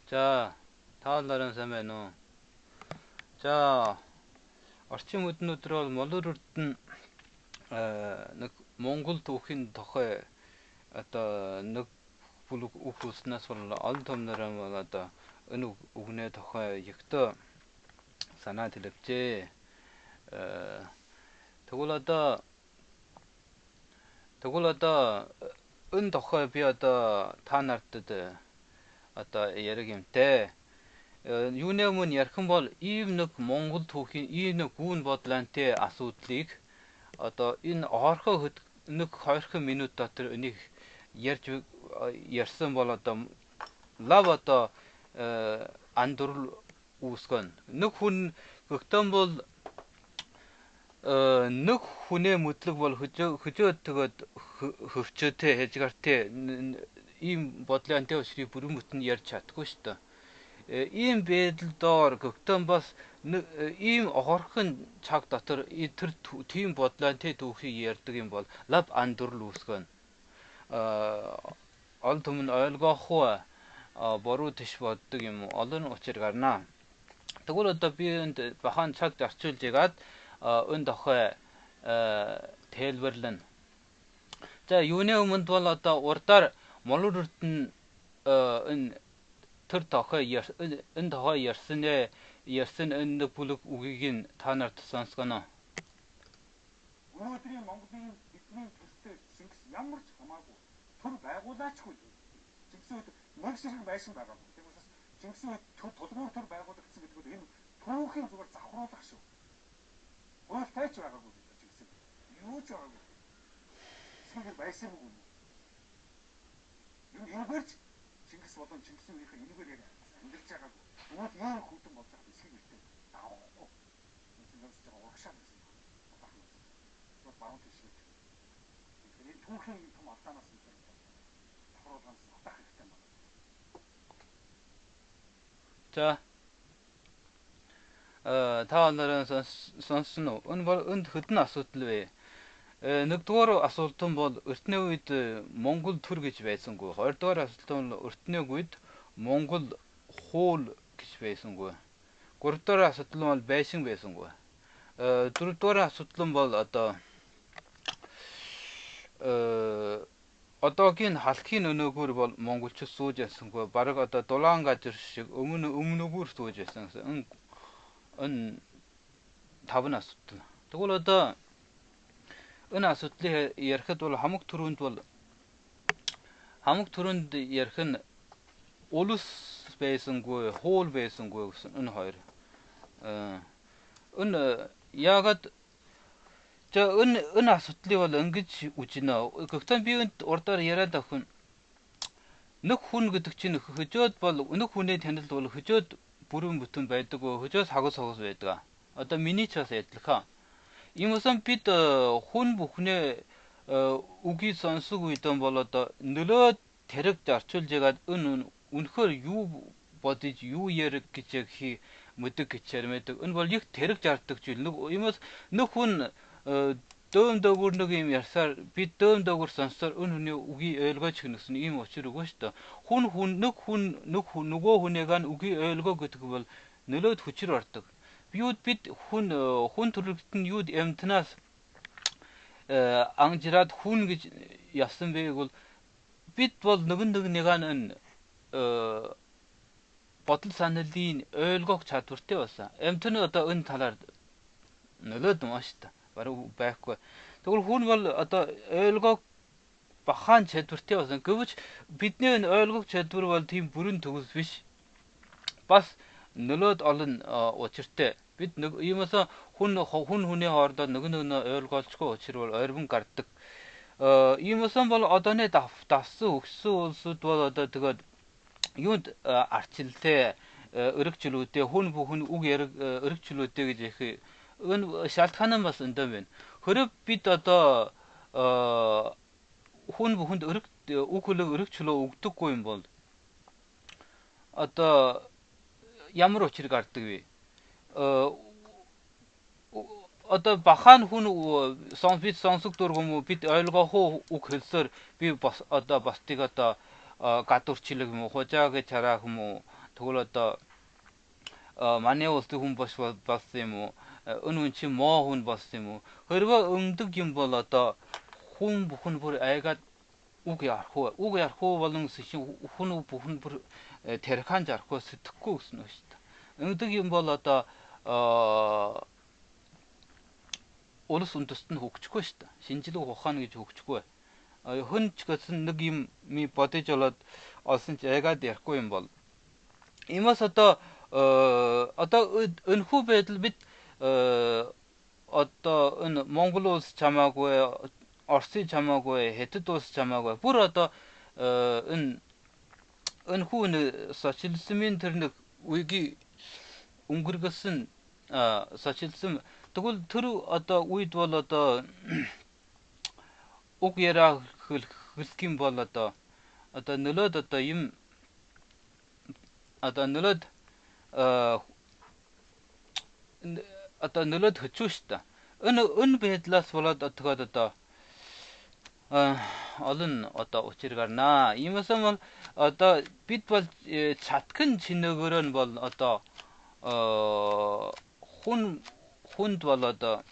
자, 다음 날은 세메노. 자, орчин үднүүд бол молор үрдэн нэг Монгол түүхийн тохой нэг бүлэг үг үлснээс бол олон томнороо бол энэ үгнээ тохой ягтаа санаа төлөвчээ. Тэгвэл энэ тохой би та нарт яриг юмтэй. Юунэ мөн ярих юм бол ийм нэг Монгол түүхийн ийм нэг гүн бодлоонтэй асуудлыг энэ орхоо нэг 20 минут дотор энийг ярьсан бол лав андуурл үүсгэн. Нэг хүн гэгтэн бол нэг хүнээ мэдлэг бол хөжөөд тэгээд хөвчөөтэй хэжгартэй ийм бодлоонтэй өсрийг бүрэн бүтэн ярьж чадахгүй шүү дээ. Ийм байдал доор гэгтэн бас ийм орхон цаг дотор тэр тийм бодлоонтэй түүхийг ярьдаг юм бол лав андуурл үүсгэн. Олон түмэн ойлгоохгүй боруу тийш боддог юм олон учир гарнаа. Тэгвэл би энд бахан цаг зарчуулж ягаад энэ тохой тайлбарлана. За юуны өмнөд бол урдаар молор үрдэн энэ тэр тохой энэ тохой ярьсан энэ бүлэг үгийг нь та нарт сонсгоно. Өнөөдрийн Монголын бидний төстэй Чингис ямар ч хамаагүй төр байгуулаачгүй. Чингисийн үед нэг ширхэг байшин байгаагүй. Тийм учраас Чингисийн үед тулгуур төр байгуулагдсан гэдэг нь энэ түүхийн зүгээр завхруулах шүү. Өөртөө ч байгаагүй Чингисийн. Юу ч байгаагүй. Шинээр байшингүй. Энэгээр Чингис болон Чингисийн үеийнхээ энэгээр яг амьдарч байгаагүй. Өнөөдөр ийм хүйтэн болж байгаа эсхийг ихтэй давахгүй. Чингис яг урагшаа гэсэн. Баруун тийш гэж. Тэгэхээр түүхийн том алдаанаас нь давхруулгаас хатах хэрэгтэй байна. За. Та нараа сонссон уу? Энэ бол хэдэн асуудал вэ? Нэгдүгээр асуултан бол эртний үед Монгол төр гэж байсангүй. Хоёрдугаар асуултан бол эртний үед Монгол хуул гэж байсангүй. Гуравдугаар асуудал бол байшин байсангүй. Дөрөвдүгээр асуудал бол одоогийн халахын өнөөгөр бол монголчууд сууж ясангүй. Бараг дулаан газар шиг өмнөгөр сууж ясан гэсэн. Энэ 5 асуудал. Тэгвэл энэ асуудлыг ярихад бол хамаг түрүүнд ярих нь улс байсангүй, хуул байсангүй гэсэн энэ хоёр. Энэ яагаад энэ асуудлыг бол ингэж үжинэ. Гэхдээ би энд урдаар яриад авах нь нэг хүн гэдэг чинь хөжөөд бол нэг хүнээ танил бол хөжөөд бүрэн бүтэн байдаг уу? Хөжөөс хагас байдаг. Миний ч бас адилхан. Иймээс бид хүн бүхнээ үгийг сонсох үед бол нөлөө тэрэг зарчулж ягаад үнэхээр юу бодож юу ярих гэж мэдэг гэж ярмэдэг. Энэ бол их тэрэг зардаг зүйл. Иймээс нэг хүн дөм дөөгөр нэг юм ярьсаар бид дөм дөөгөр сонсоор энэ хүний үгийг ойлгож гэнэсэн ийм учир үгүй шүү дээ. Нөгөө хүнийг үгийг ойлгоо гэдэг бол нөлөөд хүчээр ордог. Бид хүн төрөлхтөн юуд эмтнаас ангижраад хүн гэж явсан байг бол бид бол нэгэн бодол саналын ойлгох чадвартай байсан. Эмтэн энэ талаар нөлөөд маш та баруун байхгүй. Тэгвэл хүн бол ойлгох бахан чадвартай байсан. Гэвч бидний ойлгох чадвар бол тийм бүрэн төгс биш. Бас нөлөөд олон учиртай. Бид иймээс хүн хүний хоорондоо нэг ойлгоолцгүй учир бол ойрмон гардаг. Иймээс бол одооны давсан өгсөн улсууд бол тэгээд юунд арчилтай өргөчлүүдээ хүн бүхэн үг яриг өргөчлүүдээ гэж их энэ шалтгаан нь бас энэ байна. Хэрэг бид хүн бүхэнд үг хөлөг өргөчлөө өгдөггүй юм бол ямар учир гардаг вэ? Бахан хүн бид сонсог дургум бид ойлгох үг хэлсээр би бас бастыг гадуурчлаг юм уу хожаа гэж харах юм уу 그걸다 만에 올때 hun basse mu unun chi mo hun basse mu hırba ımdık gün bolata hun bur aygat ugyar ho balın sıçı hun bu hun bur terkan jar ko sıtıkku usnu işte ımdık gün bolata olus undustun hukçuko işte 신지도 호하는 게 hukçuko hun çıkasın 느낌 mi pate çolat asın aygat der koyun bol 이마서다 어떤 은후배들 및 어떤 몽골로스 자마고에 어스 자마고에 헤트도스 자마고에 불어다 은 은후는 사실스민들은 위기 웅그르것은 사실스 그걸 들어 어떤 우이돌어다 옥예라 흑kim 벌었다 어떤 늘어졌다 임 어떤 늘어 ata nula thuchusta un behitlas volat atgadata alın ata ochirgarna imasamal ata pitpal chatkin chinagran bol ata hun valata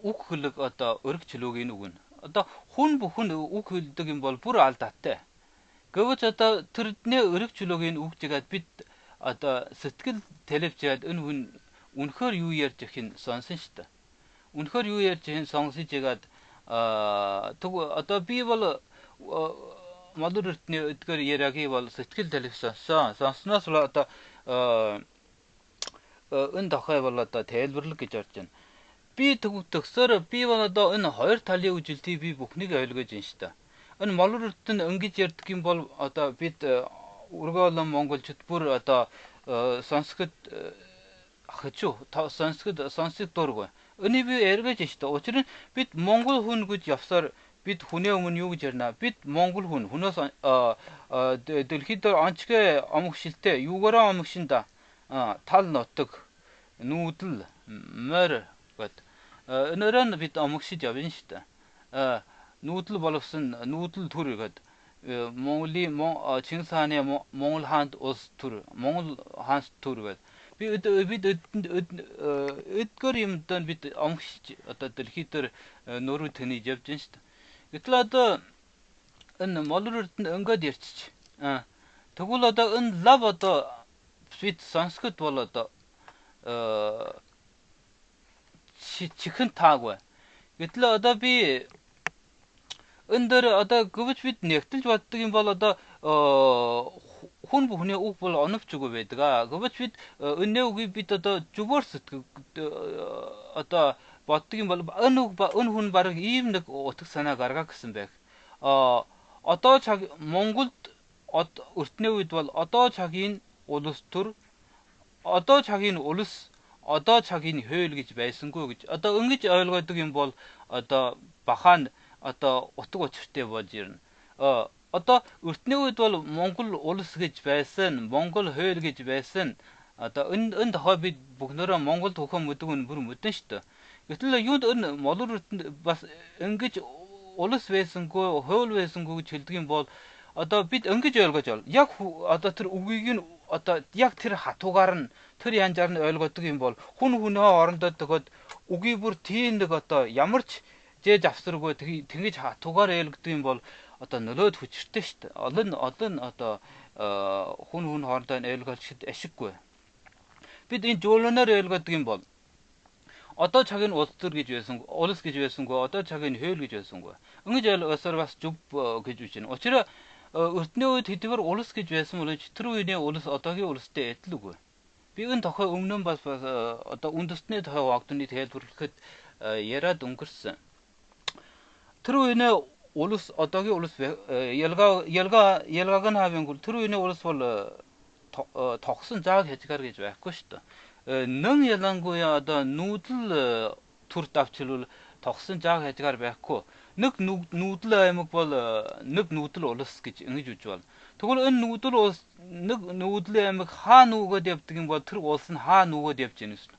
ukhlik ata örkçülüğün ugun ata hun bu hun ukhildegin bol pur altatte gavach ata tırtne örkçülüğün ukçigat bit ata сэтгэл телевчээд энэ үнэхээр юу ярьж ихин сонсон шүү дээ. Үнэхээр юу ярьж ихин сонсож ягаад тэг одоо би бол модернитны эдгээр яриагийн бол сэтгэл телевизсэн сонсноос л одоо энэ тохой бол одоо тайлбарлаг гэж орж байна. Би төгсөөр би бол одоо энэ хоёр талын үжилтийг би бүхнийг ойлгож байна шүү дээ. Энэ модернитны ингэж ярьдаг юм бол одоо бид ургаалan монголчууд бүр одоо санскрит хачу санскрит дургүй. Өний би эргэж штэ. Учир нь бид монгол хүн гэж явсаар бид хүнээ өмнө юу гэж ярина? Бид монгол хүн хүнээс дэлхийд анчгээ амгшилтэй юугаараа амгшинда тал нутаг нүүдэл мөр гэд энэрэн бид амгшиж явна штэ. Нүүдэл болгосон нүүдэл төр гэд Mongolia Чингис хааны Монгол хаанд улс төр Монгол хаанс төр гэдэг. бид эдгээр юмдан бид амгшиж одоо дэлхий дээр нөрөө тэнийж явж байна шүү дээ. Гэтэл одоо энэ молрорд ингээд ярьчих. Тэгвэл одоо энэ лав одоо бид санскрит бол одоо чихэн таагүй. Гэтэл одоо би энэ дээр одоо гүвч бид нэгтэлж боддог юм бол одоо хүн бүхний үг бол оновч үгүй байдаг. Гүвч бид өнөө үгийг бид одоо зүгээр сэтгэв одоо боддог юм бол энэ хүн баг ийм нэг утга санаа гаргах гэсэн байх. Одоо цаг Монголд өртний үед бол одоо цагийн улс төр одоо цагийн улс одоо цагийн хууль гэж байсангүй гэж одоо ингэж ойлгодог юм бол одоо бахаан одоо утга учиртай болж ирнэ. Одоо өртний үед бол Монгол улс гэж байсан, Монгол хууль гэж байсан. Одоо энэ тохой бид бүгнээрээ Монгол төхөн мэддэг нь бүр мэдэн шүү дээ. Гэтэл юунд энэ молрорт бас ингэж улс байсангүй, хууль байсангүй гэж хэлдэг юм бол одоо бид ингэж ойлгож байна. Яг одоо тэр үгийг нь одоо яг тэр хатуугаар нь тэр янзаар нь ойлгодог юм бол хүн хүнээ орондоо төгөөд үгийг бүр тийм нэг одоо ямар ч жээж авсаргүй тэгэж хатуугаар ойлгодог юм бол одоо нөлөөд хүчтэй шүү дээ. Олон одоо хүн хоорондоо ойлгуулахд ашиггүй. Бид энэ жуулнаар ойлгодог юм бол одоо цаг нь улс төр гэж байсан, улс гэж байсангүй, одоо цаг нь хууль гэж байсангүй. Ингэж ойлгосоор бас зүв гэж үж байна. Учир өртний үед хэдийгээр улс гэж байсан бол тэр үеийн улс одоогийн улстай адил үгүй. Би энэ тохой өмнө бас одоо үндэстний тохой вагдны тайлбарлахад яриад өнгөрсөн. Тэр үеийн улс одоогийн улс ялгааг нь хавийн тэр үеийн улс бол тогсон зааг хязгаар гэж байхгүй шүү дээ. Нэн ялангуяа одоо нүүдэл төр давчилвал тогсон зааг хязгаар байхгүй. Нэг нүүдэл аймаг бол нэг нүүдэл улс гэж ингэж үж байна. Тэгвэл энэ нүүдэл улс нэг нүүдлийн аймаг хаа нүгөөд явдаг юм бол тэр улс нь хаа нүгөөд явж яах гэсэн.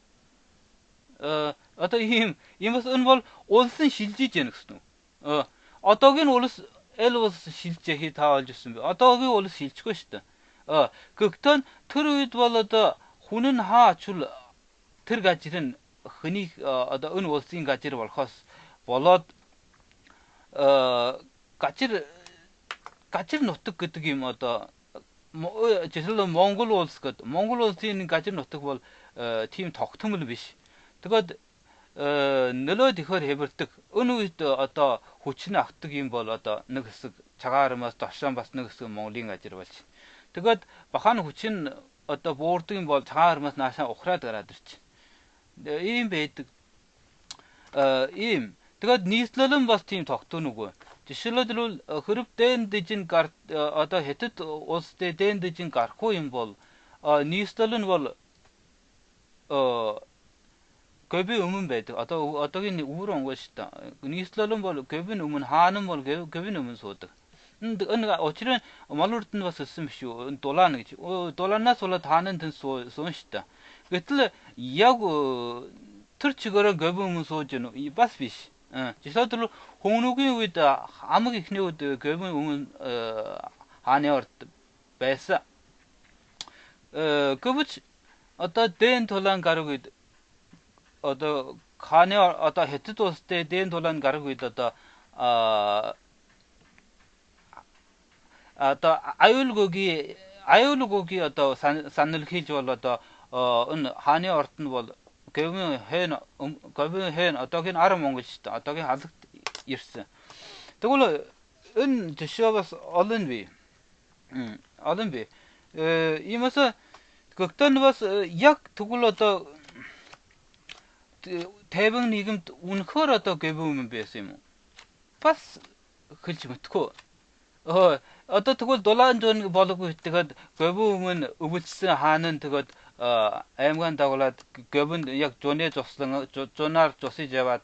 Одоо иймээс энэ бол улсын шилжиж яах гэсэн. Одоогийн улс 엘로스 실제히 다 알줬습니다. 어떻게 올 실치고 싶다. 극단 트루이드 발라다 후는 하출 들가지는 흔히 어다 은 월스인 가지를 발커스 발라 가치를 가치를 놓듯 그뜨기 뭐다 뭐 제슬로 몽골 월스 것 몽골 월스인 가지를 놓듯 볼팀 덕tum을 비시 그거 늘어디 허 해버득 어느 어다 호치나 악득인 볼 어다 느그스 자가르마스 다시한바스 느그스 몽링 가지를 발치 그거 바한 호친 어다 보르트인 볼 자가르마스 나샤 오크라드라드치 ийм байдаг ийм тэгээд нийслэлэн бас тийм тогтооногүй жишээлбэл хөрөв дээн дэжин гар одоо хятад улстай дээн дэжин гарахгүй юм бол нийслэл нь бол говийн өмнө байдаг одоогийн үүрэн өнгөө шүү дээ нийслэл нь бол говийн өмнө хаан нь бол говийн өмнө суудаг энэ очрын малурд нь бас өссөн биш үү дулаан гэж дулаанаас болоод хаанын тэн суун шүү дээ гэтэл яг тэр чигээрээ говийн өмнө сууж гэнэ бас биш жишээлбэл хүмүүгийн үед амаг ихний үед говийн өмнө хааны орд байсан 그부치 어떤 된 돌란 가르고 어떤 칸에 어떤 헤트도 때된 돌란 가르고 있다 어떤 아율고기 어떤 산을 키죠 어떤 은 한에 어떤 볼 그러면 hen 어떻게 알아먹은 것이다 어떻게 하득 있어 그걸로 은 드셔봐서 얼른비 얼른비 이면서 극단 was 약 두글로도 대병 니금 운커라도 개보면 베세모 pas 그렇지 못고 어떤 두글 돌아온 전 벌고 있다가 개보면 우부스 하는 그것 애무간 다글라 개분 약 존에 줬는 존나 줬이 제가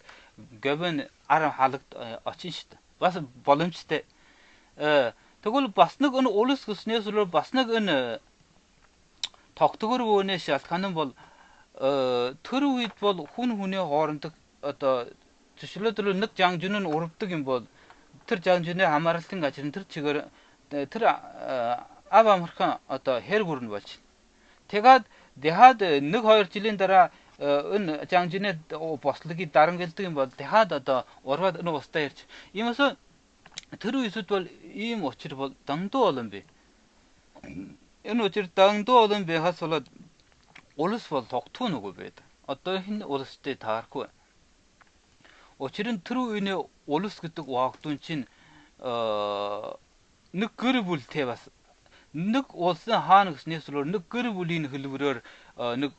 개분 아람 할득 어치시다 was 볼음시대 두글 басныг 은 올스 그스네스로 басныг 은 тогтгор бөөнэ шалтгаан нь бол тэр үед бол хүн хүний хоорондох одоо төшлөдрөл нэг 장주는 урвдаг юм бол тэр 장주ны хамааралтын ажил тэр чигээр тэр ав амархан одоо хэр гүрэн болж. Тэгээд дахиад 1-2 жилийн дараа энэ 장주ны бослогийг дарамжилдаг юм бол дахиад одоо урваад энэ устаа ирж. Иймээс тэр үеэд бол ийм учир бол дандуу олон бий. Энэ учир дандуу олон байхаас болоод улс бол тогтооногүй байдаг. Одоо энэ улстай таарахгүй. Учир нь тэр үений улс гэдэг вагдун чинь нэг гэр бүлтэй бас нэг улсын хаан гэснээс өөр нэг гэр бүлийн хэлбэрээр нэг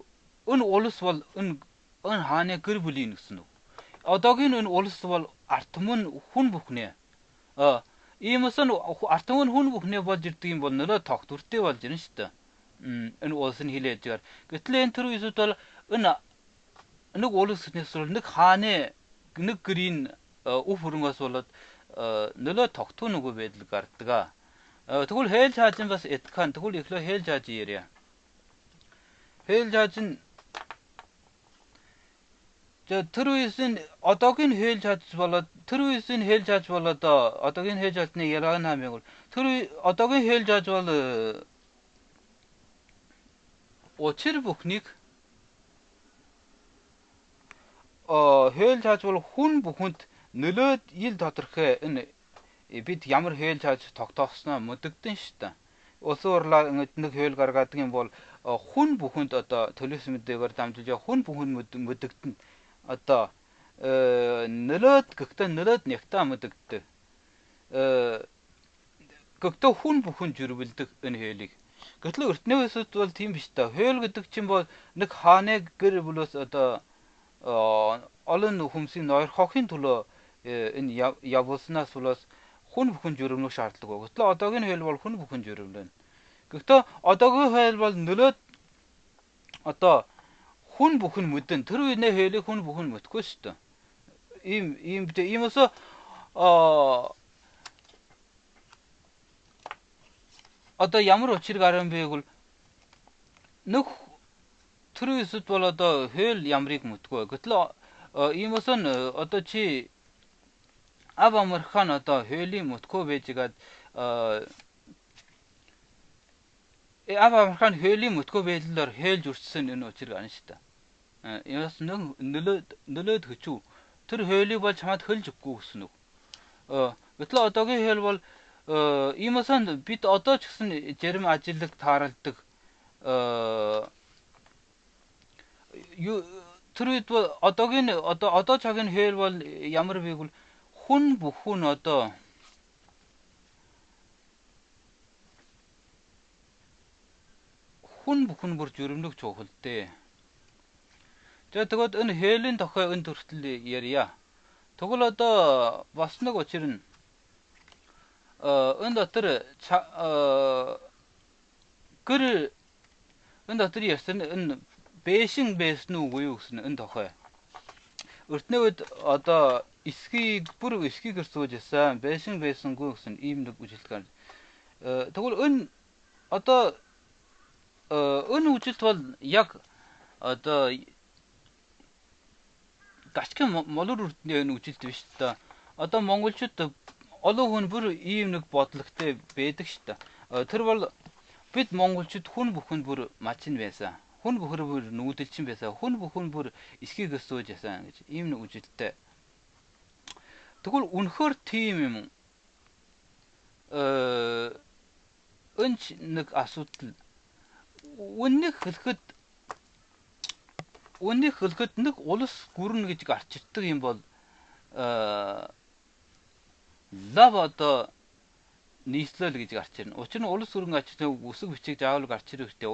энэ улс бол энэ хааны гэр бүлийн гэсэн үг. Одоогийн энэ улс бол арт түмэн хүн бүхнээ. Иймээс нь арт түмэн хүн бүхнээ болж ирдэг юм бол нөлөө тогтвортой болж ирнэ шүү дээ. Энэ улсын хилээд жаар. Гэтэл энэ төр үеэд бол энэ нэг улс гэснээс өөр нэг хааны нэг гэрийн өв хөрөнгөөс болоод нөлөө тогтооногүй байдал гардаг. Тэгвэл хэйл чаажин бас эдхан тэгвэл ихлэ хэйл чааж ярья. Хэйл чааж нь тэр үеийн одоогийн хэйл чааж болоод тэр үеийн хэйл чааж болоод одоогийн хэйл чаажны ялгаа намыг тэр одоогийн хэйл чааж бол учир бүхнийг хэйл чааж бол хүн бүхэнд нөлөөд ил тодорхой энэ бид ямар хэйл чааж тогтоосноо мэдэгдэн шүү дээ. Улс урлаа нэг хэйл гаргадаг юм бол хүн бүхэнд одоо төлөөс мэдээгээр дамжуулж хүн бүхэнд мэдэгдэн одоо нөлөөд гэхдээ нөлөөд нягтаа мэдэгддэг. Гэхдээ хүн бүхэн жүрвэлдэг энэ хэйлийг. Гэтэл өртний үсэд бол тийм биш та. Хэйл гэдэг чинь бол нэг хааны гэр бүлээс одоо олон хүмүүсийн нойрхохын төлөө энэ явуулснаас болоос хүн бүхэн жүрэмнөх шаардлагагүй. Гэтэл одоогийн хэйл бол хүн бүхэн жүрэмлэн. Гэхдээ одоогийн хэйл бол нөлөөд одоо хүн бүхэн мэдэн тэр үений хэйлийг хүн бүхэн мэдгүй шүү дээ. Иймээс одоо ямар учир гарсан бэ гэвэл нэг тэр үеэд бол одоо хэйл ямрыг мэдгүй. Гэтэл иймээс нь одоо чи Amerikan одоо хуулийн мөтгөө байжгаад Американ хуулийн мөтгөө байдлаар хээлж үрчсэн энэ учрыг ана шүү дээ. Яс нөлөөд хөчүү. Тэр хуулийг бол чамд хөлж өгөхгүй гэсэн үг. Гэтэл одоогийн хууль бол иймээсэн бид одоо ч гэсэн зарим ажилд тааралдаг тэр үед бол одоогийн одоо цагийн хууль бол ямар байг вэ? Хүн бүхэн одоо хүн бүхэн бүр журмлог чухалтэй. За тэгвэл энэ хуулийн тохио энэ төртөл ярья. Тэгвэл одоо бас нэг учир нь энэ дотор гэр энэ дотор ярьсан энэ бэшин байсан уу юу гэсэн энэ тохио. Өртний үед одоо эсхийг гэрсүүж ясан бэшин байсангүй гэсэн ийм нэг үжилтгээр. Тэгвэл энэ одоо энэ үжилт бол яг одоо гачгийн молор үрдний энэ үжилт биш та. Одоо монголчууд олон хүн бүр ийм нэг бодлоготой байдаг шүү дээ. Тэр бол бид монголчууд хүн бүхэнд бүр мачин байсан. Хүн бүхэр бүр нүүдэлчин байсан. Хүн бүхэн бүр эсхийг өсөөж ясан гэж ийм нэг үжилттэй. Тэгвэл үнэхээр тийм юм. Өнч нэг асуудал. Үннийг хэлэхэд нэг улс гүрнэ гэж гарч ирдэг юм бол лав одоо нийслэл гэж гарч ирнэ. Учир нь улс гүрэн гарч ирдэг үсэг бичиг заавал гарч ирэх хэрэгтэй.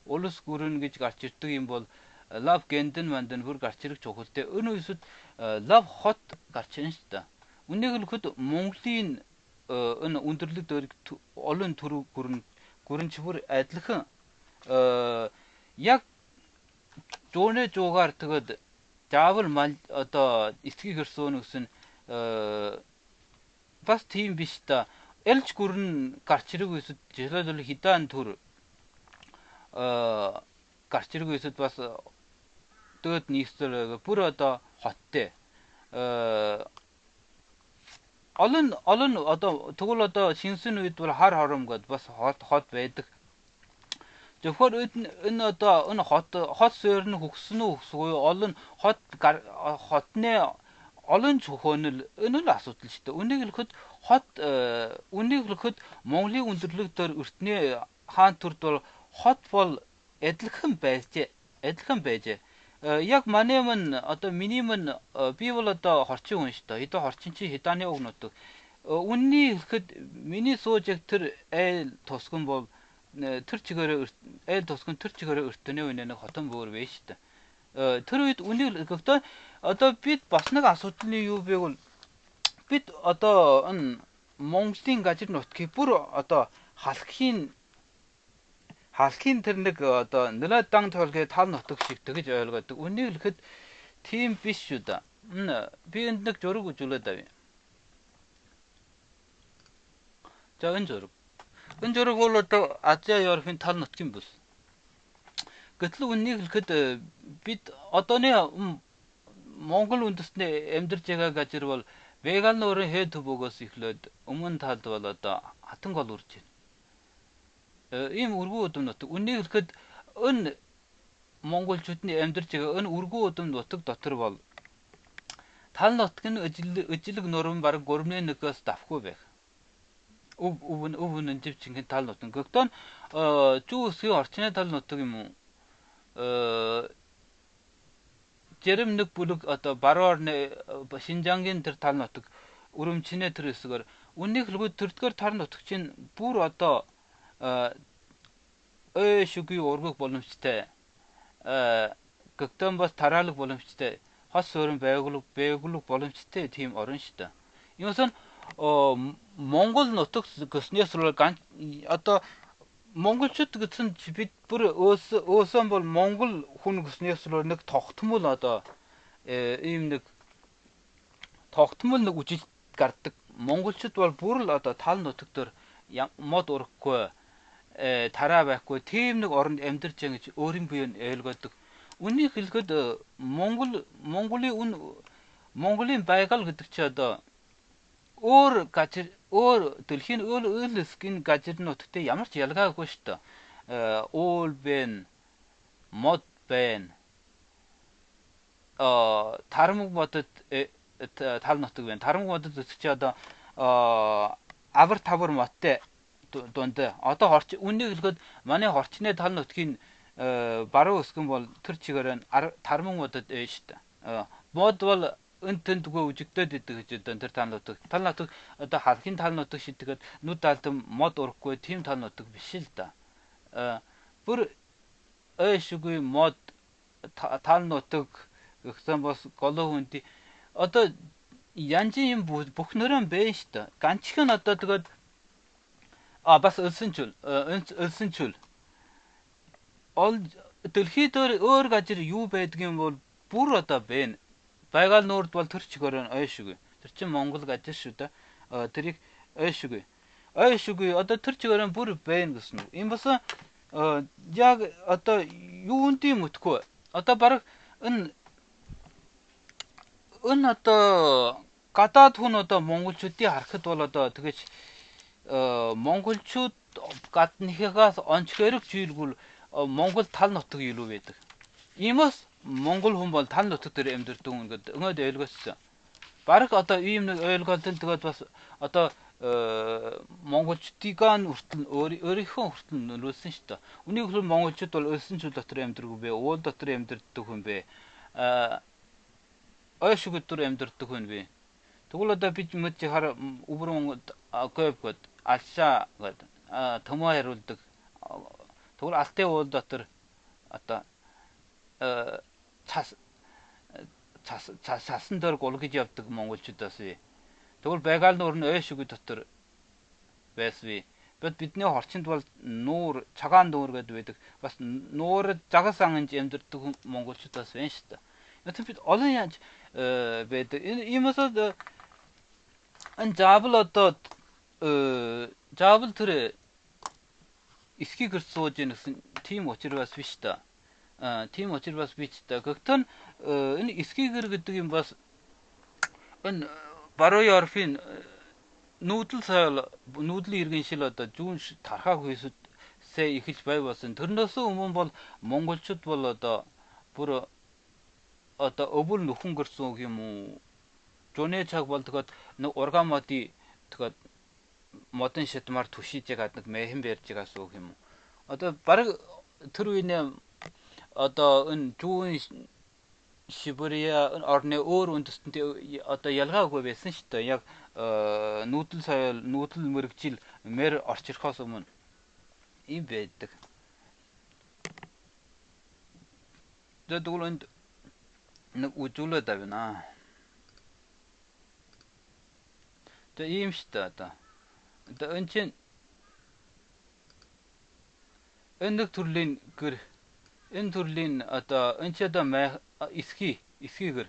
Улс гүрэн гэж гарч ирдэг юм бол лав гендэн мандан бүр гарч ирэх чухалтэй. Өнөө үсэд лав хот гарч ирнэ шүү дээ. Үнийг хэлэхэд Монголын энэ өндөрлөг дөрөг олон төрөв гүрэнч бүр адилхан яг жууны жуугаар тэгэд заавал одоо эцгийг хөрсөөнө гэсэн бас тийм биш та. Элж гүрэн гарч ирэх үсэд жишээлбэл хидаан төр гарч ирэх үсэд бас дөөд нийслэл бүр одоо хоттой. Олон одоо тэгвэл одоо шинсэн үед бол хар хором гээд бас хот байдаг. Зөвхөн энэ одоо энэ хот суурь нь хөгсөн үү үгүй олон хотны олон чухонл энэ л асуудал шүү дээ. Үнийг хэлэхэд Монголын өндөрлөг дээр өртний хаан төрд бол хот бол адилхан байжээ. Яг манай мань одоо миний мань би бол одоо хорчин хүн шүү дээ. Хорчин чи хидааны уг нутаг. Үнний хэлэхэд миний сууж яг тэр айл тусган бол тэр чигээрээ айл тусган тэр чигээрээ өртөний үнэ нэг хотон бөөр байж шүү дээ. Тэр үед үнийг хэлэхдээ одоо бид бас нэг асуудал нь юу бэ гэвэл бид одоо энэ Монголын гажир нутгийг бүр одоо халахын тэр нэг одоо нэлээд дан толгой тал нутаг шиг тэгж ойлгодог. Үнийг хэлэхэд тийм биш шүү дээ. Би энд нэг зураг үзүүлээд авъя. За энэ зураг. Энэ зураг бол одоо Азия Европын тал нутгийн бүс. Гэтэл үнийг хэлэхэд бид одооны Монгол үндэстний амьдарч байгаа гажир бол веган нуурын хэд төвөгөөс эхлээд өмнө талд бол одоо хатан гол үрж байна. Ийм өргөн удам нутаг. Үнийг хэлэхэд энэ монголчуудны амьдарч байгаа энэ өргөн удам нутаг дотор бол тал нутаг нь өжлөг нурман бараг 3-1-өөс давхгүй байх. Өв үнэн живчингийн тал нутаг. Гэхдээ зүүн хэсгийн орчны тал нутаг юм уу? Жирем нэг бүлэг одоо баруур Шинжангийн тэр тал нутаг өрөмчнээ тэр хэсгээр үнийг хэлбэл төрдгөр тал нутаг чинь бүр одоо шүгий ургах боломжтой. Гэхдээ бас тараалаг боломжтой. Хос суурин байгуулах боломжтой тийм орн шүү дээ. Юусэн Монгол нутаг гэснээс одоо монголчууд гэсэн бид бүр өөсөн бол монгол хүн гэснээс нэг тогтмол одоо ийм нэг тогтмол нэг үжилт гардаг. Монголчууд бол бүр л одоо тал нутаг дээр мод урахгүй тараа байхгүй тийм нэг оронд амьдарч байгаа гэж өөрийн биеийг ойлгодог. Үнийг хэлэхэд Монголын Mongoлийн байгаль гэдэг чи одоо өөр газар өөр дэлхийн өөр хэсгийн газарнуудтай ямар ч ялгаагүй шүү дээ. Уул бэн, мод бэн, тарамаг бодод тал нутаг байна. Тарамаг бодод гэдэг чи одоо авар тавар моттой дунд. Одоо үнийг хэлэхэд манай хорчны тал нутгийн баруун хэсгэн бол тэр чигээр нь тарамаг бодод байна шүү дээ. Мод бол эн тэндгүй үжигдээд идэг гэж одоо тэр тал нутаг одоо халахын тал нутаг шидэхэд нүд алдам мод урахгүй тийм тал нутаг биш л да. Бүр ойшгүй мод тал нутаг гэсэн бас голоо хүнди одоо янжин юм бүх нөрөн байна шүү дээ. Ганчхан одоо тэгээд бас өлсөнчүүл ол дэлхийд өөр газар юу байдгийн бол бүр одоо байна. Байгаль нүүрд бол тэр чигээр нь ойшгүй. Тэр чин Монгол газар шүү дээ. Тэрийг ойшгүй. Одоо тэр чигээр нь бүр байна гэсэн үг. Ийм бас яг одоо юунди мэдхгүй. Одоо баг энэ одоо гадаад хүн одоо монголчуудыг харахад бол одоо тэгэж монголчууд гадныхаас онц хэрэг жийлгүүл монгол тал нутаг илүү байдаг. Иймээс монгол хүн бол тал нутаг дээр амьдардаг хүн гэдэг 응öд ойлгосон. Бараг одоо ийм нэг ойлголтод тэгээд бас одоо монголчдыг хүртэл өөрийнхөө хүртэл нөлөөлсөн шүү дээ. Үнийг хэлбэл монголчууд бол өлсөнчүүл дотор амьдардаг бэ, уул дотор амьдардаг хүн бэ. Ойшгүй дотор амьдардаг хүн бэ. Тэгвэл одоо бид мэд хар өврөн говьгод алшаа гэдэг төмөө хариулдаг. Тэгвэл алтын уул дотор одоо цасан дээр гулгиж явдаг монголчуудаас бий. Тэгвэл байгаль нуур нь ойшгүй дотор байсан. Бидний хорчинд бол нуур, цагаан нуур гэдэг байдаг. Бас нуур загас анж амьдардаг монголчуудаас байна шүү дээ. Яагаад бид олон яаж байдаг. Иймээс энэ заавал одоо заавал тэр эсхийг гэрч сууж ийн гэсэн тийм учир бас биш та. Тийм учир бас биш та. Гэхдээ энэ эсхийгэр гэдэг юм бас энэ баруун Европын нүүдлийн иргэн шил одоо зүүн тархаа хүйсэд эхэлж бай болсон. Тэрнээс өмнө бол монголчууд бол одоо бүр одоо өвөл нөхөн гэрсэн юм уу? Жуны цаг бол тэгээд нэг ургаан модын тэгээд модон шидмар түшиж ягаад нэг мэхэн барьж байгаас үг юм уу? Одоо баг тэр үеийн одоо энэ зүүн Сибирия орны өөр үндэстэнтэй одоо ялгаагүй байсан шүү дээ. Яг нүүдэл мэрэгжил мэр орчирхоос өмнө ийм байдаг. Тэгвэл энд нэг үзүүлээд авна. Тэг ийм шүү дээ одоо. Одоо энэ чинь энэ төрлийн гэр энэ төрлийн одоо энэ ч одоо эсхийгэр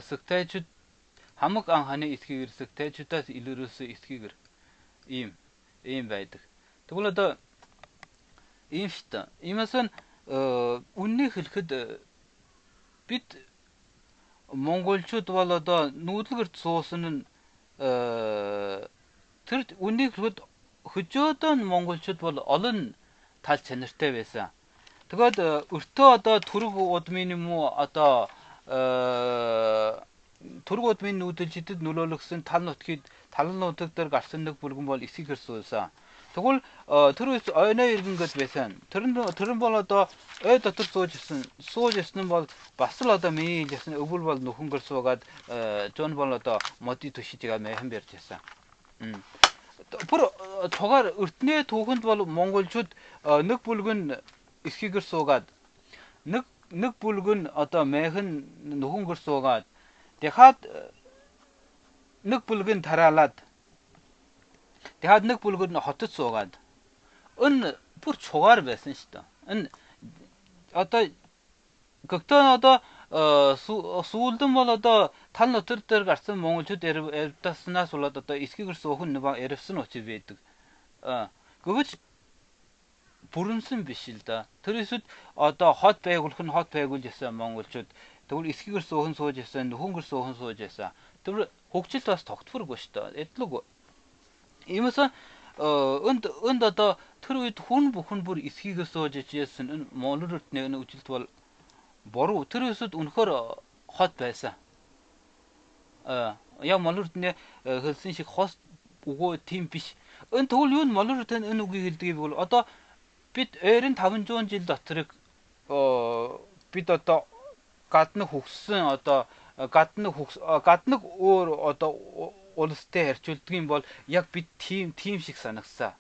сэгтэйчүүд хамаг анханы эсхийгэр сэгтэйчүүдээс илэрүүлсэн эсхийгэр ийм байдаг. Тэгвэл одоо ийм шүү дээ. Иймээс нь үннийг хэлэхэд бид монголчууд бол одоо нүүдлгэрт суусан нь тэр үннийг хэлэхэд хөжөөдөө монголчууд бол олон тал чанартай байсан. Тэгээд өртөө одоо түрэг удмын юм уу одоо түрэг удмын нүүдэлчдэд нөлөөлөгсөн тал нутаг дээр гарсан нэг бүлгэн бол эсхийгэр суусан. Тэгвэл тэр үс ойноо иргэн гэж байсан. Тэрэн бол одоо ой дотор сууж ирсэн бол бас л одоо миний хэлсэн өвөл бол нөхөнгөр суугаад зүүн бол одоо модын төшиж байгаа мэхэн барьж байсан. Бүр цугаар өртний түүхэнд бол монголчууд нэг бүлгэн эсхийгэр суугаад нэг бүлгэн одоо мэхэн нөхөнгөр суугаад дахиад нэг бүлгэн тараалаад дахиад нэг бүлгэн хотод суугаад энэ бүр цугаар байсан шүү дээ. Энэ одоо гэхдээ одоо сүүлдэн бол одоо тал нутар дээр гарсан монголчууд явдаснаас болоод одоо эсхийгэр суух нь ярвсан учир байдаг. Гэвч бүрэнсэн биш л да. Тэр эсвэл одоо хот байгуулах нь хот байгуулж ясан монголчууд тэгвэл эсхийгэр суухан сууж ясан, нөхөнгөр суухан сууж ясан. Тэгвэл хөгжилд бас тогтворгүй шүү дээ. Эдлэг. Иймээс энд одоо тэр үед хүн бүхэн бүр эсхийгэр сууж ясан энэ Монгол эрдэнэ үжилт бол буруу. Тэр үсэд үнэхээр хот байсан. Яг Монгол эрдэнэ хэлсэн шиг хос үгүй тийм биш. Энэ тэгвэл юу нь Монгол эрдэнэ энэ үгийг хэлдэг бол одоо бид 500 жил доторыг бид одоо гаднах хөгссөн одоо гаднах өөр одоо улстай харьцуулдаг юм бол яг бид тийм шиг санагсаа.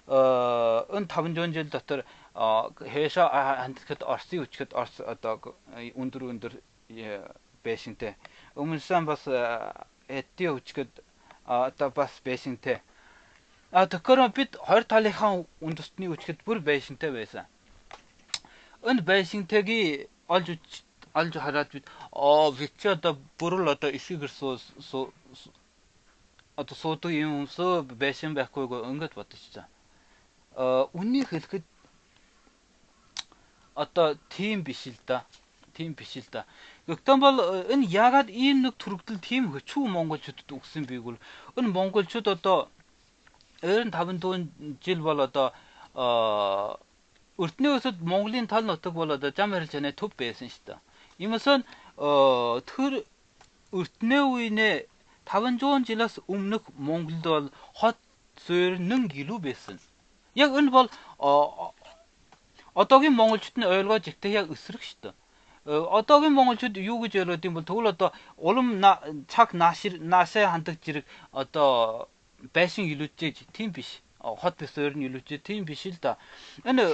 Энэ 500 жил дотор хээшаа хандлагад Орсын үчгэд Орс одоо өндөр байшинтай. Өмнөсөн бас эдийн үчгэд одоо бас байшинтай. Тэгэхээр бид хоёр талынхаа үндэстний үчгэд бүр байшинтай байсан. Энэ байшинтайг олж хараад бид чи одоо бүрэл одоо эсхийгэр одоо суудаг юмсоо байшин байхгүйг ингээд бодчихсон. Үнийг хэлэхэд одоо тийм биш л да. Гэхдээ бол энэ яагаад ийм нэг төрөгдөл тийм хөчүү монголчуудад өгсөн бийг бол энэ монголчууд одоо 500 жил бол одоо өртний өсөд Монголын тал нутаг бол одоо зам харилцааны төв байсан шүү дээ. Иймээс тэр өртний үеийн 500 жилээс өмнөх Монголд бол хот суурин илүү байсан. Яг энэ бол одоогийн монголчууд нь ойлгож ихтэй яг эсрэг шүү дээ. Одоогийн монголчууд юу гэж ойлгоод юм бол тэгвэл одоо улам цаг наашаа хандаг зэрэг одоо байшин илүүжээж тийм биш. Хот суурин илүүжээж тийм биш л да. Энэ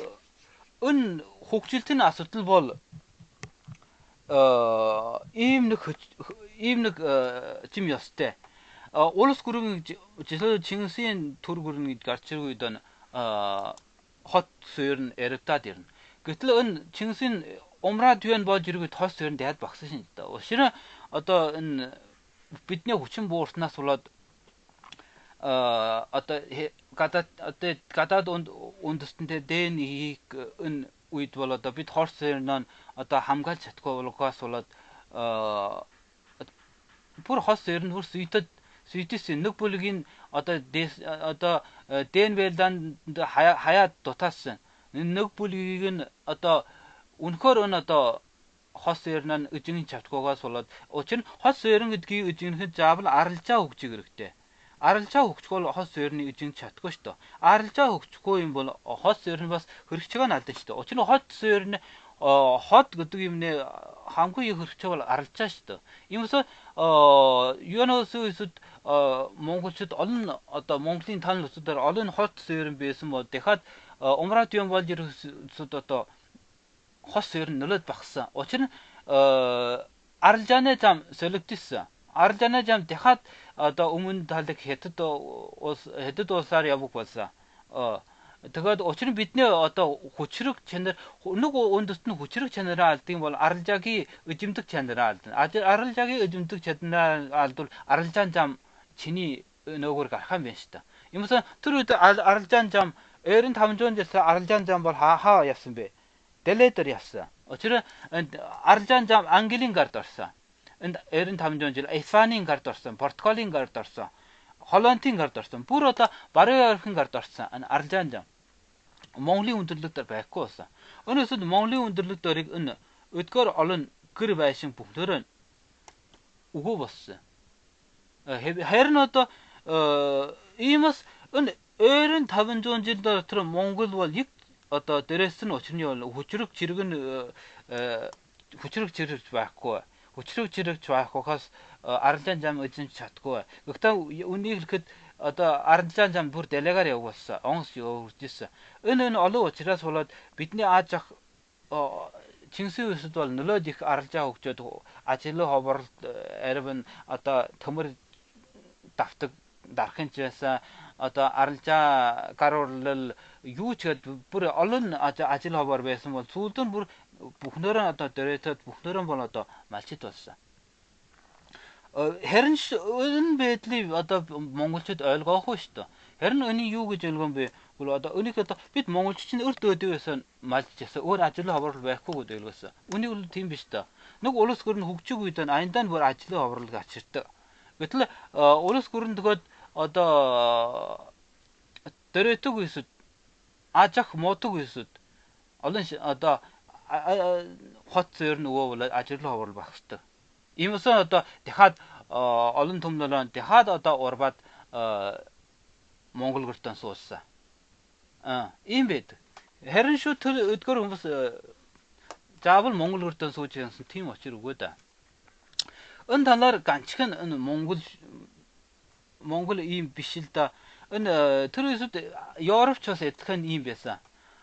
хөгжилтийн асуудал бол ийм нэг жим ёстой. Улс гүрэн Чингисийн төр гүрэн гарч ирэх үед хот суурин яригдаад ирнэ. Гэтэл энэ Чингисийн умраад юун болж ирэхэд хот суурин дээд багсан шин да. Ушир одоо энэ бидний хүчин буурснаас болоод одоо гадаад үндэстэнтэй дээн хийх энэ үед бол одоо бид хот сууринаа одоо хамгаалж чадахгүй болгоос болоод бүр хот суурин бүр сүйтэс нэг бүлгийн одоо дээн байлдаанд хаяад дутаасан нэг бүлгийг нь одоо үнэхээр энэ одоо хот сууринаа эзэн чадхгүйгаас болоод учир нь хот суурин гэдгийг эзэнхэд заавал аралжаа хөгжих хэрэгтэй. Аралжаа хөгжих бол хот суурины эзэн чадахгүй шүү дээ. Аралжаа хөгжихгүй юм бол хот суурин бас хөрөгчгөө наадаж шүү дээ. Учир нь хот суурин хот гэдэг юмны хамгийн их хөрөгч бол аралжаа шүү дээ. Иймээс юунаас үсэд монголчууд олон одоо Монголын тал нутгаар олон хот суурин байсан бол дахиад умраад юм болж ирэхэд одоо хот суурин нөлөөд багсан. Учир нь аралжааны зам солигдсон. Аралжааны зам дахиад одоо өмнө талыг хятад улсаар явах болсон. Тэгээд учир нь бидний одоо хүчрэг чанар нэг үндэст нь хүчрэг чанараа алдсан бол аралжаагийн эзэмдэх чанараа алдна. Аралжаагийн эзэмдэх чанараа алдвал аралжаан зам чиний нөгөөр гарах юм байна шүү дээ. Юмс тэр үед аралжаан зам 500 жилээс аралжаан зам бол хаа явсан бэ? Дэлэдэр явсан. Учир нь аралжаан зам Английн гард орсон. Энд 500 жил Испанийн гард орсон, Португалийн гард орсон, Холландын гард орсон. Бүр одоо Баруун Европын гард орсон. Аралжаан зам Монголын өндөрлөгтөр байхгүй болсон. Өнөөс Монголын өндөрлөгтөрийг энэ өдгөр олон гэр байшин бүхнөрөө үгүй болсон. Харин одоо иймээс энэ 500 жил дотор Монгол бол яг одоо дээрээс нь учирны бол хүчрэг чирэгч байхгүй. Хүчрэг чирэгч байхгүйгээс аралжаан зам эзэмж чадахгүй. Гэхдээ үнийг хэлэхэд одоо аралжаан зам бүр дэлэгээр явуулсан. Онс явуулжсэн. Энэ олон учраас болоод бидний ааж ах Чингисийн үсэд бол нөлөөд их аралжаа хөгжөөд ажлын ховорлт арив нь одоо төмөр давтаг дарахын чийсэн одоо аралжаа гаруурл юу ч гээд бүр олон ажил ховор байсан бол сүүлд нь бүр бүхнөрөө одоо дөрөөд бүхнөрөө бол одоо малчит болсон. Харин энэ байдлыг одоо монголчууд ойлгоохгүй шүү дээ. Харин өний юу гэж өлгөн бэ? Бол одоо өнийг одоо бид монголчууд өрт өдөөсөн малжчихсан. Өөр ажлын хаврал байхгүй гэдэг өлгөөсөн. Үнийг бол тийм биш та. Нэг улс гүрэн хөгжиг үед аяндаа бүр ажлын хаврал ачирдаг. Гэтэл улс гүрэн төгөөд одоо дөрөтөг үсэд ажих мотог үсэд олон одоо хот зөөр нөгөө бол ажлын хаврал байх хэрэгтэй. Иймээс одоо дахиад олон төмнөлөө дахиад одоо урбад Монгол гэртэн сууссан. Ийм байд. Харин шүү тэр өдгөр хүмүүс заавал Монгол гэртэн сууж гэсэн тийм очир өгөө да. Энэ талаар ганцхан энэ Монгол ийм биш л да. Энэ тэр үсэд Европч бас эдхэн ийм байсан.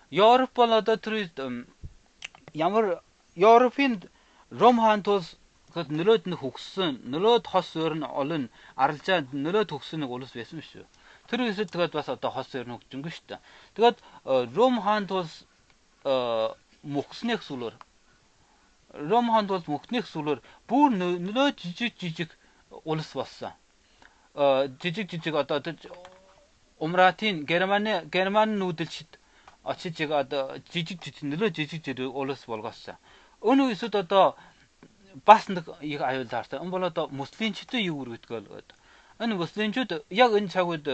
Европ бол одоо тэр ямар Европын Ром хаан тус нөлөөд нь хөгссөн, нөлөөд хос өөр нь олон аралжаа нөлөөд хөгсөн нэг улс байсан шүү. Тэр үсэд тэгээд бас одоо хос өөр нь хөгжингүй шүү дээ. Тэгээд Ром хаан тус мөхснэх сүлөр Ром хаан тус мөхнэх сүлөр бүр нөлөө жижиг улс болсон. Жижиг одоо Умратын Герман нүүдэлчд очиж одоо жижиг нөлөө жижиг улс болгосон. Өнөө үсэд одоо бас нэг их аюултай. Энэ бол одоо муслимчуудын юу үргэлтгэл гэдэг. Энэ муслимчууд яг энэ цагууд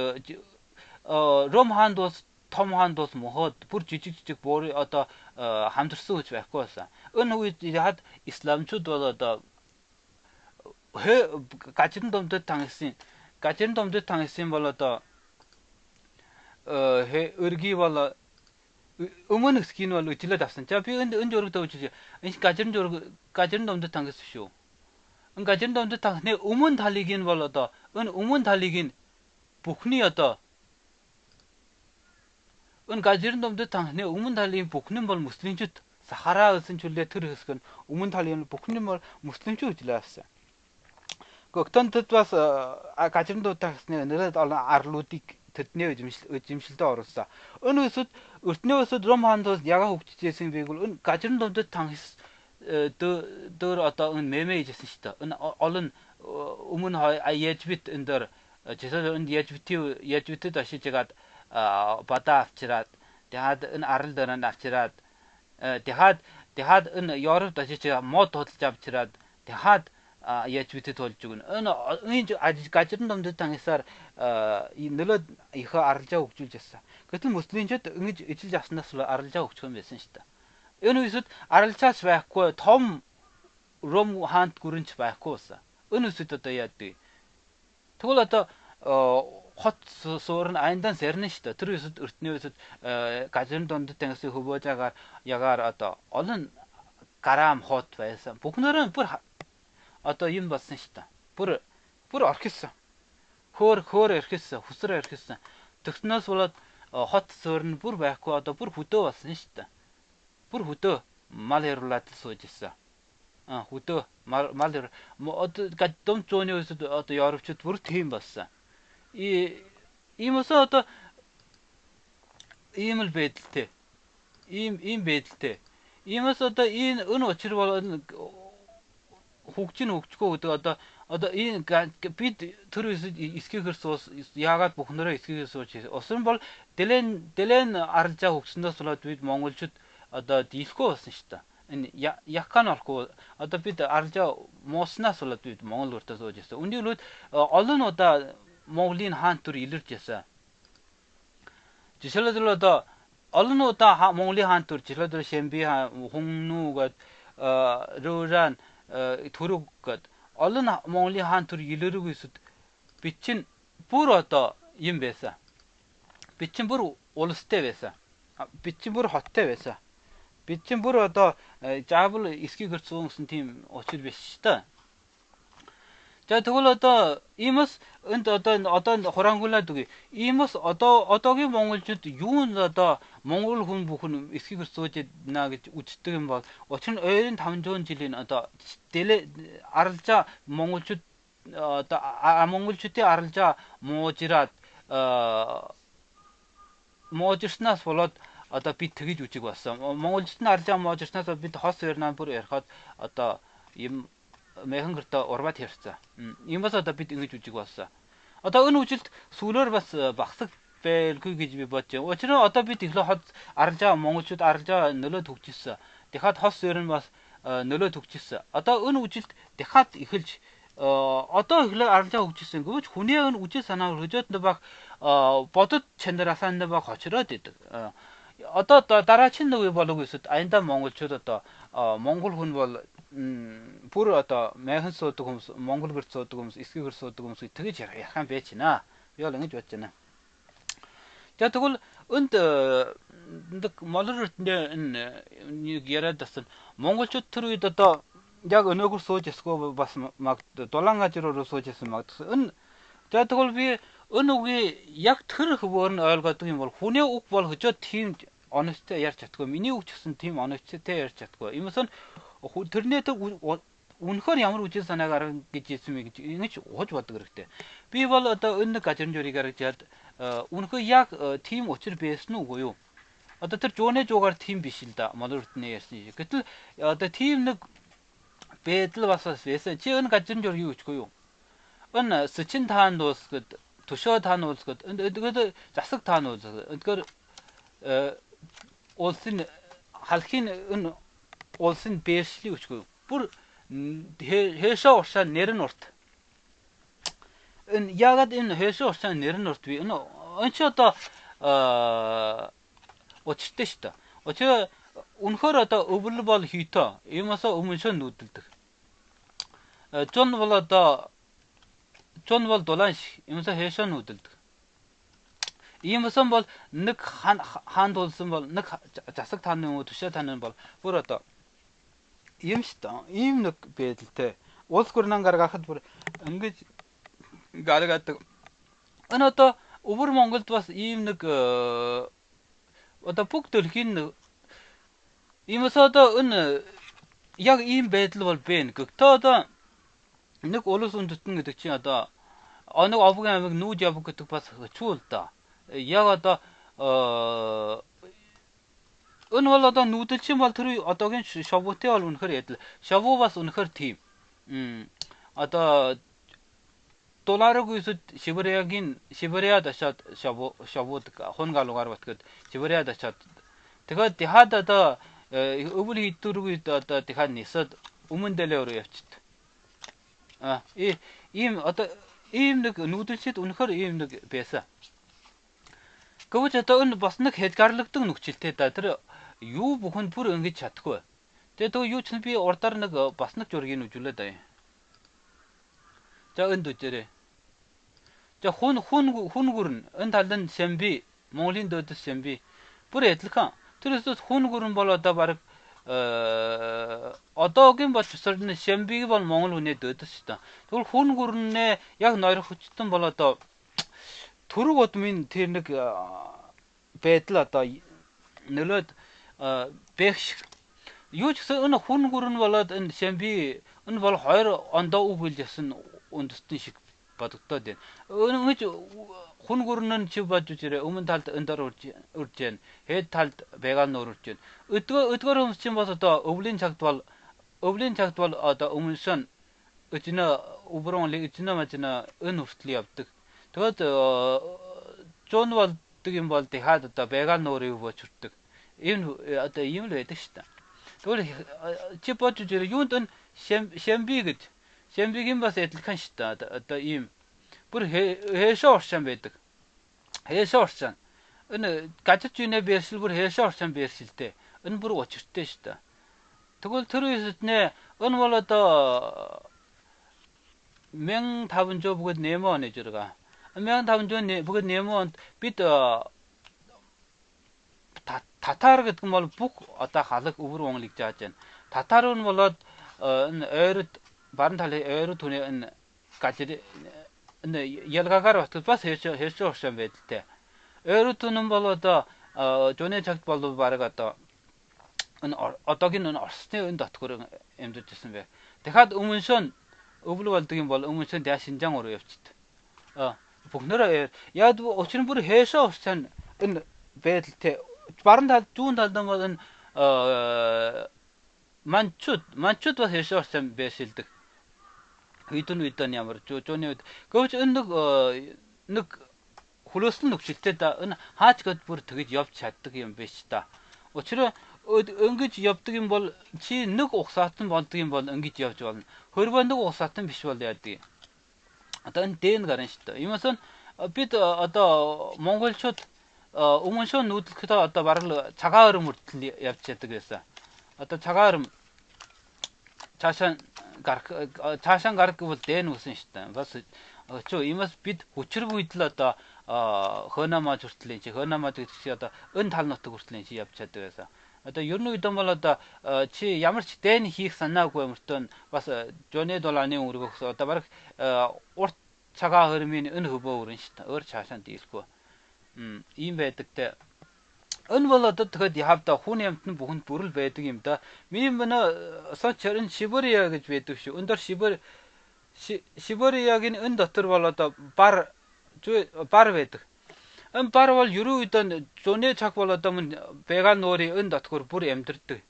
Ром хаанд бас том хаанд бас мохоод бүр жижиг буур одоо хамтарсан хүч байхгүй байсан. Энэ үед яад исламчууд бол одоо гажирн домдод тангасан бол одоо өргий бол өмнөх скин бол үжилээд авсан. За би энэ жургад өгч энэ гажирн домдод тангасан шүү. Энэ гажирн домдод тангасны өмнө талыг нь бол одоо энэ өмнө талыг нь бүхний одоо энэ гажирн домдод тангасны өмнө талын бүхнэн бол муслимчууд Сахара үлсэн чүлээ тэр хэсэг нь өмнө талын бүхнэн бол муслимчууд үжилээ авсан. Гогтонд бас гажирн домдод тангасны нэлээд олон арлуудыг тэдний эзэмшилтэд оруулсан. Энэ үсэд өртний үсэд Ром хаанд яга хөгжижсэн байг бол энэ гажирн домдод тангас дөр одоо энэ мэмэ хийжсэн шүү дээ. Энэ олон өмнө яжбит энэ дөр жишээ нь яжбитэд ашиж ягаад бадаа авчираад дахиад энэ арал дээр нь авчираад дахиад энэ Европт ашиж мод худалж авчираад дахиад яжбитэд болж өгнө. Энэ гажирн домдод тангасаар нөлөөд их аралжаа хөгжүүлж байсан. Гэтэл муслимчууд ингэж ижил авснаас аралжаа хөгжих юм байсан шүү дээ. Энэ үсэд аралжаас байхгүй том Ром хаант гүрэнч байхгүй байсан. Энэ үсэд одоо яадаг. Тэгвэл одоо хот суурн аяндан сэрнэ шүү дээ. Тэр үсэд өртний үсэд гажирн домдод тангасан хөвөөж ягаар одоо олон грам хот байсан. Бүгнээрээ бүр одоо юм болсон шүү дээ. Бүр орхисон. Хөөр орхисон, хүсрээ орхисон. Тэгснээс болоод хот суурн бүр байхгүй одоо бүр хөдөө болсон шүү дээ. Бүр хөдөө мал яруулаад сууж ирсэн. Хөдөө мал одоо гаддом зооны үсэд одоо Европчууд бүр тийм болсон. Иймээс одоо ийм л байдалтай. Ийм байдалтай. Иймээс одоо энэ учир бол хөгжихгүй гэдэг одоо энэ бид тэр эсгийхэр суус яагаад бүхнээрээ эсгийхэр сууж усан бол дэлэн аралжаа хөгснөөс болоод бид монголчууд одоо дийлэхгүй болсон шүү дээ. Энэ яккан орхгүй одоо бид аралжаа мууснаас болоод бид монгол өртөө сууж ирсэн. Үнийг л олон удаа Монголын хаан төр илэрж ясан. Жишээлбэл одоо олон удаа Монголын хаан төр жишээлбэл Шэмби хаан, Хүннүү гээд Рүүран төрөг гээд олон Монголын хаан төр илэрэг үсэд бид чинь бүр одоо юм байсан. Бид чинь бүр улстай байсан. Бид чинь бүр хоттой байсан. Бид чинь бүр одоо заавал эсгийгэр зүүнсэн тийм учир биш шүү дээ. За тэгвэл одоо иймээс энд одоо хурангуулаад үгүй. Иймээс одоогийн монголчууд юунд одоо монгол хүн бүхэн эсгийгэр сууж байна гэж үздэг юм бол учир нь ойрын 500 жилийн одоо аралжаа монголчууд одоо монголчуудын аралжаа муужирснаас болоод одоо бид тэгж үжиг болсон. Монголчуудын аралжаа муужирснаас бид хос өрнөө бүр ярихад одоо юм мэхэн гэртэ урбад ярьсан. Иймээс одоо бид ингэж үжиг болсон. Одоо энэ үжилт сүүлээр бас багсаг 벨 그게 집에 봤죠. 어쩌나 어차피 뒤로 핫 알자 몽고추 알자 늘어 독지서. 대핫 핫스는 막 늘어 독지서. 어따 은 우치 대핫 이글지. 어따 흘러 알자 우치서. 그 혼에은 우치서나 그저도 막 버터 챈더라산데 막 거치러 됐다. 어따 따라 친도 왜 벌고 있어. 아인다 몽고추도 또 몽골 훈벌 부르 어따 매헌서 또 검스 몽골 버서 또 검스 이스키 버서 또 검스 되게 잘 약간 배치나. 요랑이 좋잖아. 자, 그걸 언더 말을 네 게라다선 몽골 쪽으로 있다. 약 어느 걸 소지스고 막 돌랑가지로 소지스 막은 자, 그걸 위 어느 게약 틀을 그번 알 같은 걸 혼에 옥벌 그저 팀 어느 때 yar쳤고 미니 옥쳤은 팀 어느 때 yar쳤고 이무슨 들네트 운허리 아무 우치서 나가는 게 있으면 이게 어디 왔다 그랬대. 비발 어떤 어느 가정 조리 가르쳐 उनको या थीम ओचर बेस नु गोयो अत तर जोने जोगर थीम बिशिलता मदर ने यसी कतल द थीम न बेतल वासस बेस जेन गाजन जोर युच गोयो अन सचिन थान दोस कत तुशो थान दोस कत द जासक थान दोस कर ओल्सिन halkin un olsin beşli uçku bur heşa orsa nerin ort en yagad en heşa orsa nerin ort vi no ançata oçteşta oça unhorata ubulbal hita imasa umunşan nudildik jon val dolanş imasa heşa nudildik imasa bol nik han dolsun bol nik jasak tanın tuşa tanın bol burata 임시다 임력 배들 때 월스코르난 가라가хэд бүр ингэж 가라가даг ано то өвөр Монголд бас ийм нэг одоо бүх төрхийн иймээс одоо энэ яг ийм байдал бол бэ гэхдээ одоо нэг улс үндэстэн гэдэг чинь одоо нэг овгийн аймаг нүүж явах гэдэг бас хэцүү л да яг одоо 은 бол одоо нүүдэлчин бол тэр одоогийн шавуутай бол үнэхээр ядл. Шавуу бас үнэхээр тийм. Одоо долларыг үсэд Сибириад ашаад шавууд хонгалуугаар батгэд Сибириад ашаад тэгээд дихад одоо өвөл хитүргүйд одоо дихад нисад өмнө дэлээр явчихд. Ийм одоо ийм нэг нүүдэлчид үнэхээр ийм нэг байсан. Гэвч одоо энэ бас нэг хязгаарлагдсан нөхцөлтэй да тэр юу бүхэн бүр ингэж чадахгүй. Тэгээд юу ч би урдаар нэг бас нэг зургийг үзүүлээд байна. За энэ дүрээ. За хүн гүрэн энэ талд нь Сэмби, Монголын дөдөс Сэмби бүр адилхан. Тэрээс хүн гүрэн бол одоо баг одоогийн боловсрол нь Сэмбиг бол Монгол хүний дөдөс шүү дээ. Тэгвэл хүн гүрнээ яг нойрох хүчтэн бол одоо төрөг удмын тэр нэг байдал одоо нөлөөд бэх юу ч гэсэн энэ хүн гүрэн болоод энэ Сэмби энэ бол 2 ондоо үгэлжсэн үндэстэн шиг бодогдоод байна. Өнөж хүн гүрэн нь чи бодож ирээ өмнө талд өндөр урж जैन хэд талд веган нөр урж जैन өдгөр хүмүүс чинь бол одоо өвлийн цагт бол одоо өмнөсөн өчнө уброн лигчнэ мачна өн хүртэл явдаг. Тэгээд зүүн бол юм бол дахиад одоо веган нөрийг бочирдаг. Энэ одоо юм л байдаг шүү дээ. Тэгвэл чи бодож ирээ юунд энэ Сэмби гэж Сэмбигийн бас адилхан шүү дээ. Одоо ийм бүр хэшээ орсон байдаг. Хэшээ орсон. Энэ гадаж юунэ бэрсэл бүр хэшээ орсон бэрсэлтэй. Энэ бүр учиртай шүү дээ. Тэгвэл тэр үеэс нэ энэ бол одоо 1500 бүгд нэмээ онож байгаа. 1500 бүгд нэмээ онд бид татар гэдэг нь бол бүх одоо халаг өвөр Монголыг зааж байна. Татар нь болоод энэ ойрод баруун талын ойрод түнээ энэ гажир энэ ялгаагаар батгал бас хэшээ орсон байдалтай. Ойрод түнэн бол одоо жууны цагт бол баг одоо энэ одоогийн энэ Оросны энэ дотгор амьдарч ирсэн бай. Дахиад өмнөсөн өвөл болдог юм бол өмнөсөн дэа Шинжаан руу явчихд. Бүгнөрөө яад учир нь бүр хэшээ орсон энэ байдалтай. Баруун талд зүүн талд бол энэ манчууд бас хэшээ орсон байшилдаг. Үйдэн ямар жууны үед гэвч энэ нэг хулуусан нөхцөлтэй да энэ хаач гээд бүр тэгж явж чаддаг юм биш та. Учир нь ингэж явдаг юм бол чи нэг угсаатан болдог юм бол ингэж явж болно. Хөрвөө нэг угсаатан биш бол яадаг. Одоо энэ дэн гарын шүү дээ. Иймээс нь бид одоо монголчууд өмнө шөө нүүдэлхэд одоо бараг цагаан өрөм хүртэл явж чаддаг байсан. Одоо цагаан өрөм цаашаа гарах гэвэл дэн үсэн шүү дээ. Бас чөө иймээс бид хүчрэг үед л одоо хönамаж хүртэл чи хönамаж гэдэг чи одоо өн тал нутаг хүртэл чи явж чаддаг байсан. Одоо ер нь үед бол одоо чи ямар ч дэн хийх санаагүй мөртөө бас жонэ долааны өргөх одоо бараг урт цагаан хөрмийн өн хөвөө өрөн шүү дээ. Өөр цаашаа дийлэхгүй. Ийм байдаг те. Энэ бол одоо тэгэхэд явда хүн амтны бүхэнд бүрэл байдаг юм да. Миний сочрын Сибирия гэж байдаг шүү. Өндөр Сибириягийн өн дотор бол одоо бар байдаг. Энэ бар бол ерөө үед зуны цаг бол одоо мөн веган нуурын өн дотгор бүр амьдэрдэг.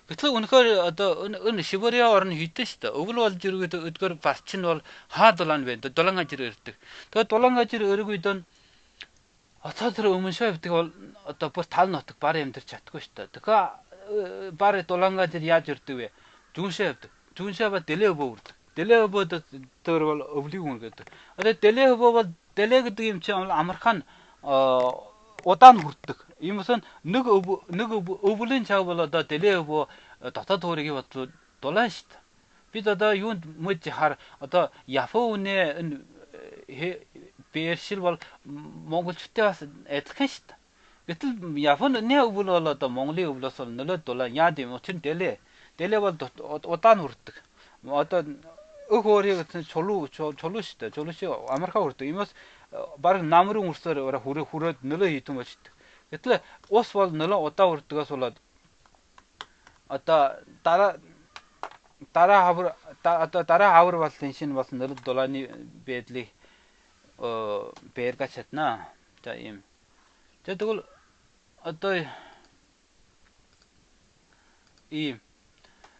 Гэтэл үнэхээр одоо энэ Сибирия орн хитэн шүү дээ. Өвөл болж иргэд өдгөр барчин бол хаа дулаан байна. Дулаан ажир ирдэг. Тэгээд дулаан ажир өрг үед Оцоор өмнө шөө явдаг бол одоо бүр тал нутаг бар амьдарч чадахгүй шүү дээ. Тэгэхээр бар дулаан ажир яаж ирдэг вэ? Зүүншээ явдаг. Зүүншээ ба дэлээ өвөө үрдэг. Дэлээ өвөөд тэр бол өвлийг үнгээд. Одоо дэлээ өвөө бол дэлээ гэдэг юм чи амархан удаан хүрдэг. Иймээс нэг өвлийн цав бол одоо дэлээ өвөө дотоод хуурийг бодлоо дулаан шүү дээ. Бид одоо юунд мөж хар одоо яфуу үнэ энэ Бэршил бол монголчтой бас адилхан шүү дээ. Гэтэл япон нэ өвөл бол одоо Монголын өвлөөс бол нөлөө дулаан яад юм учир нь дэлээ бол удаан хүрдэг. Одоо өх өөрийг чулуу шүү дээ. Чулуу шиг амархаа хүрдэг. Иймээс баг намрын үрсээр хүрээд нөлөө хийдэн бочдөг. Гэтэл ус бол нөлөө удаан хүрдгээс болоод одоо дараа хавар болтын шинэ болсон нөлөө дулааны байдлыг бэргэж чадна. За ийм. Тэгвэл одоо ийм.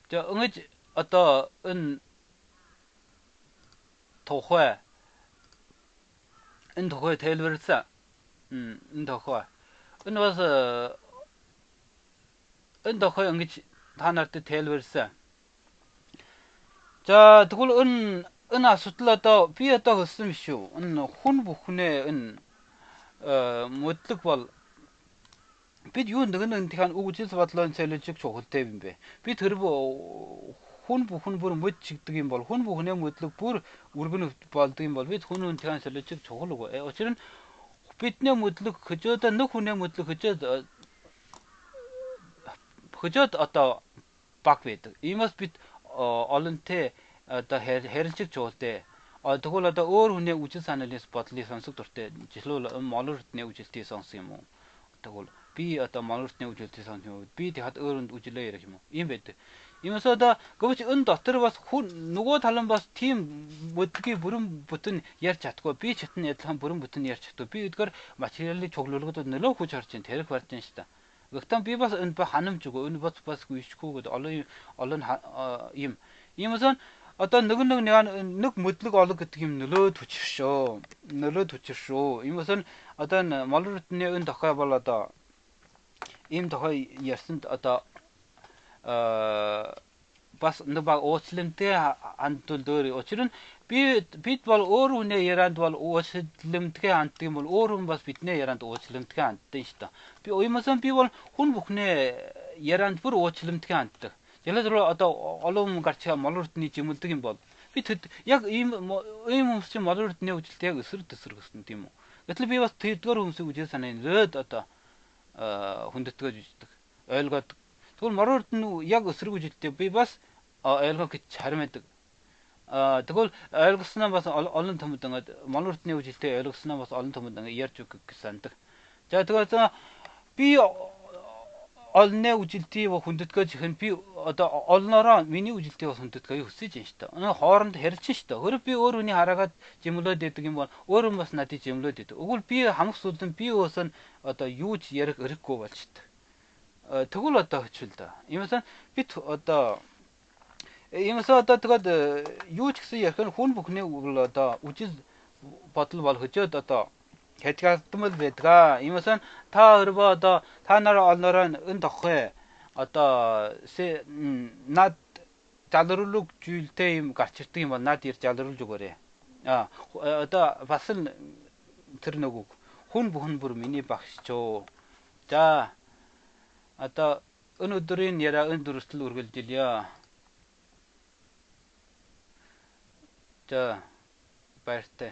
За ингэж одоо энэ тухай тайлбарласан. Энэ тухай. Энэ бас энэ тухай ингэж та нарт тайлбарласан. За тэгвэл энэ асуудал одоо би одоо хэлсэн биш үү? Энэ хүн бүхнээ энэ модлог бол бид юу нэгэн тхэн үгжил бодлоо цэлж чухалтай юм бэ? Би тэр хүн бүхэн бүр мод чигдэг юм бол хүн бүхнээ модлог бүр үргэн болдог юм бол бид хүн тхэн цэлж чухал уу? Учир нь бидний модлог хөжөөд нэг хүнээ модлог хөжөөд одоо баг байдаг. Иймээс бид олонтэй одоо харилцаг жуултай. Тэгвэл одоо өөр хүний үжил санаалаас бодлыг сонсох дуртай. Жишээлбэл монортны үжилтийг сонсон юм уу? Тэгвэл би одоо монортны үжилтийг сонсон юм уу? Би тэгэхэд өөрөнд үжилээ ярих юм уу? Ийм байдаг. Иймээс одоо гэвч энэ дотор бас нөгөө талан бас тийм бодлогын бүрэн бүтэн ярьж чадахгүй. Би чатны адилхан бүрэн бүтэн ярьж чадахгүй. Би эдгээр материалын чуглуулгад нөлөө хүч харж ин тэрэг барьж ин шүү дээ. Гэхдээ би бас энэ ханамж өгөө. Энэ бас гүйшгүй гэдэг олон юм. Иймээс одоо нэг модлог олог гэдэг юм нөлөө төчөршөө. Иймээс одоо энэ молротны өн тохой бол одоо ийм тохой ярьсанд одоо бас нэг баг уучлалтай хандвал дөр учир нь бид бол өөр хүнээ ярианд бол уучлалтай ханддаг юм бол өөр хүн бас биднээ ярианд уучлалтай ханддаг шүү дээ. Би бол хүн бүхнээ ярианд бүр уучлалтай ханддаг. Ялангуяа одоо олон гарч молротны жимэлдэг юм бол бид яг ийм хүмүүс чинь молротны үжилт яг өсөр гэсэн тийм үү. Гэтэл би бас тэдгээр хүмүүсийн үжил санааны зөөд одоо хүндэтгэж үздэг. Ойлгоод. Тэгвэл молротны яг өсрөг үжилтээ би бас ойлгох гэж харимдаг. Тэгвэл ойлгосноо бас олон төмөд ингээд молротны үжилтээ ойлгосноо бас олон төмөд ингээд ярьж өгөх гэж сандаг. За тэгээд би олны үжилтийг хүндэтгэж хэн би одоо олноороо миний үжилтийг хүндэтгэе хүсэж байна шүү дээ. Энэ хооронд харилцсан шүү дээ. Хөрөв би өөр хүний хараагаад жимлээд байдаг юм бол өөр хүн бас надыг жимлээд байдаг. Өгвөл би хамх сүлдэн би өөсөн одоо юу ч ярих өрөхгүй болж шүү дээ. Тэгвэл одоо хөчвөл да. Иймээс бид одоо тэгээд юу ч гэсэн ярих нь хүн бүхний одоо үжил бодол бол хөжөөд одоо 개치가tum을 베트가 이무슨 다 얼버다 다 나라 얼너란 은덕회 어떠 세나 자르룩 줄때 가치티 뭐 나티 자르룩 주거래 아 어떠 봤을 들노고 혼부 미니 박시죠 자 어떠 은우들인 예라 은두르슬 urgultilya 자, parte.